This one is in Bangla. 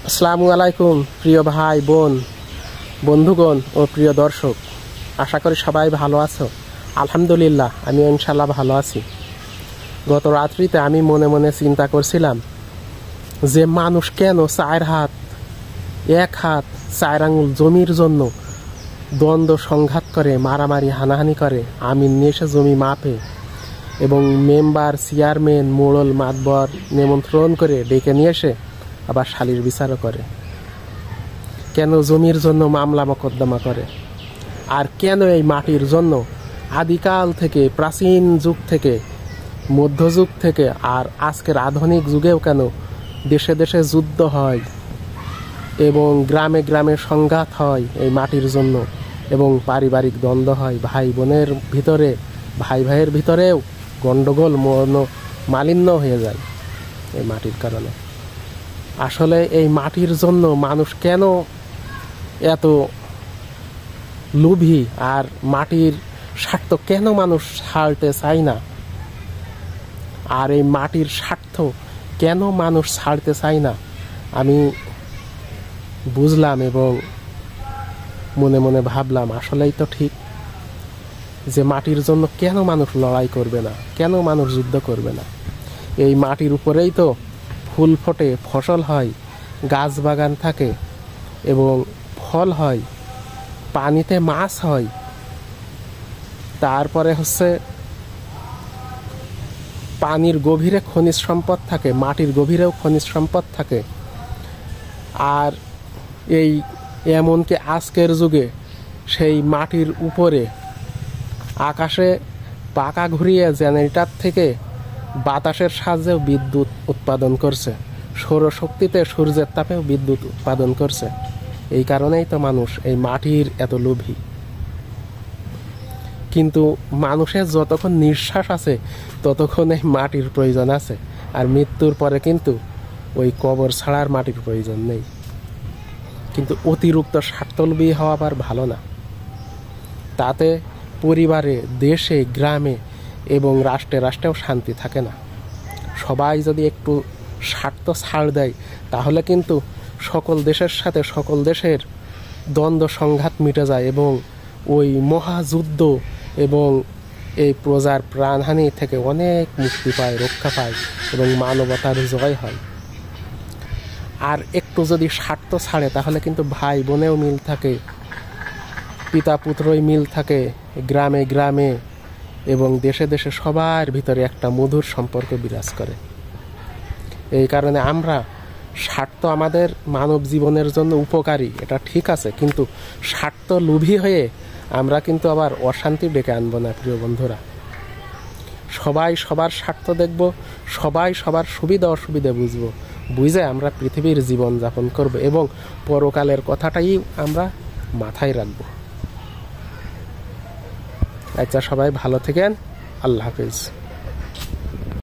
আসসালামু আলাইকুম প্রিয় ভাই বোন বন্ধুগণ ও প্রিয় দর্শক, আশা করি সবাই ভালো আছো। আলহামদুলিল্লাহ আমি ইনশাল্লাহ ভালো আছি। গত রাত্রিতে আমি মনে মনে চিন্তা করছিলাম যে মানুষ কেন এক হাত 4 আঙুল জমির জন্য দ্বন্দ্ব সংঘাত করে, মারামারি হানাহানি করে, আমিন নিয়ে এসে জমি মাপে এবং মেম্বার চেয়ারম্যান মোড়ল মাতবর নিমন্ত্রণ করে ডেকে নিয়ে এসে আবার সালিশ বিচারও করে। কেন জমির জন্য মামলা মোকদ্দমা করে? আর কেন এই মাটির জন্য আদিকাল থেকে, প্রাচীন যুগ থেকে, মধ্যযুগ থেকে আর আজকের আধুনিক যুগেও কেন দেশে দেশে যুদ্ধ হয় এবং গ্রামে গ্রামে সংঘাত হয় এই মাটির জন্য, এবং পারিবারিক দ্বন্দ্ব হয়, ভাই বোনের ভিতরে, ভাই ভাইয়ের ভিতরেও গণ্ডগোল মালিন্য হয়ে যায় এই মাটির কারণে। আসলে এই মাটির জন্য মানুষ কেন এত লোভী, আর মাটির স্বার্থ কেন মানুষ ছাড়তে চায় না, আর এই মাটির স্বার্থ কেন মানুষ ছাড়তে চায় না, আমি বুঝলাম এবং মনে মনে ভাবলাম আসলেই তো ঠিক যে মাটির জন্য কেন মানুষ লড়াই করবে না, কেন মানুষ যুদ্ধ করবে না। এই মাটির উপরেই তো ফুল ফোটে, ফসল হয়, গাছ বাগান থাকে এবং ফল হয়, পানিতে মাছ হয়, তারপরে পানির গভীরে খনিজ সম্পদ থাকে, মাটির গভীরেও খনিজ সম্পদ থাকে। আর এই এমনকি আজকের যুগে সেই মাটির উপরে আকাশে পাখা ঘুরিয়ে জেনারেটর থেকে বাতাসের সাহায্যেও বিদ্যুৎ উৎপাদন করছে, সৌরশক্তিতে সূর্যের তাপেও বিদ্যুৎ উৎপাদন করছে। এই কারণেই তো মানুষ এই মাটির এত লোভী। কিন্তু মানুষের যতক্ষণ নিঃশ্বাস আছে ততক্ষণ এই মাটির প্রয়োজন আছে, আর মৃত্যুর পরে কিন্তু ওই কবর ছাড়ার মাটির প্রয়োজন নেই। কিন্তু অতিরিক্ত স্বার্থলোভী হওয়া আবার ভালো না। তাতে পরিবারে, দেশে, গ্রামে এবং রাষ্ট্রেও শান্তি থাকে না। সবাই যদি একটু স্বার্থ ছাড় দেয় তাহলে কিন্তু সকল দেশের সাথে সকল দেশের দ্বন্দ্ব সংঘাত মিটে যায় এবং ওই মহাযুদ্ধ এবং এই প্রজার প্রাণহানি থেকে অনেক মুক্তি পায়, রক্ষা পায় এবং মানবতার জয় হয়। আর একটু যদি স্বার্থ ছাড়ে তাহলে কিন্তু ভাই বোনেও মিল থাকে, পিতা পুত্রই মিল থাকে, গ্রামে গ্রামে এবং দেশে দেশে সবার ভিতরে একটা মধুর সম্পর্ক বিরাজ করে। এই কারণে আমরা স্বার্থ আমাদের মানব জীবনের জন্য উপকারী, এটা ঠিক আছে, কিন্তু স্বার্থ লোভী হয়ে আমরা কিন্তু আবার অশান্তি ডেকে আনবো না প্রিয় বন্ধুরা। সবাই সবার স্বার্থ দেখব, সবাই সবার সুবিধা অসুবিধা বুঝে আমরা পৃথিবীর জীবন যাপন করব এবং পরকালের কথাটাই আমরা মাথায় রাখব। আচ্ছা, সবাই ভালো থাকেন। আল্লাহ হাফেজ।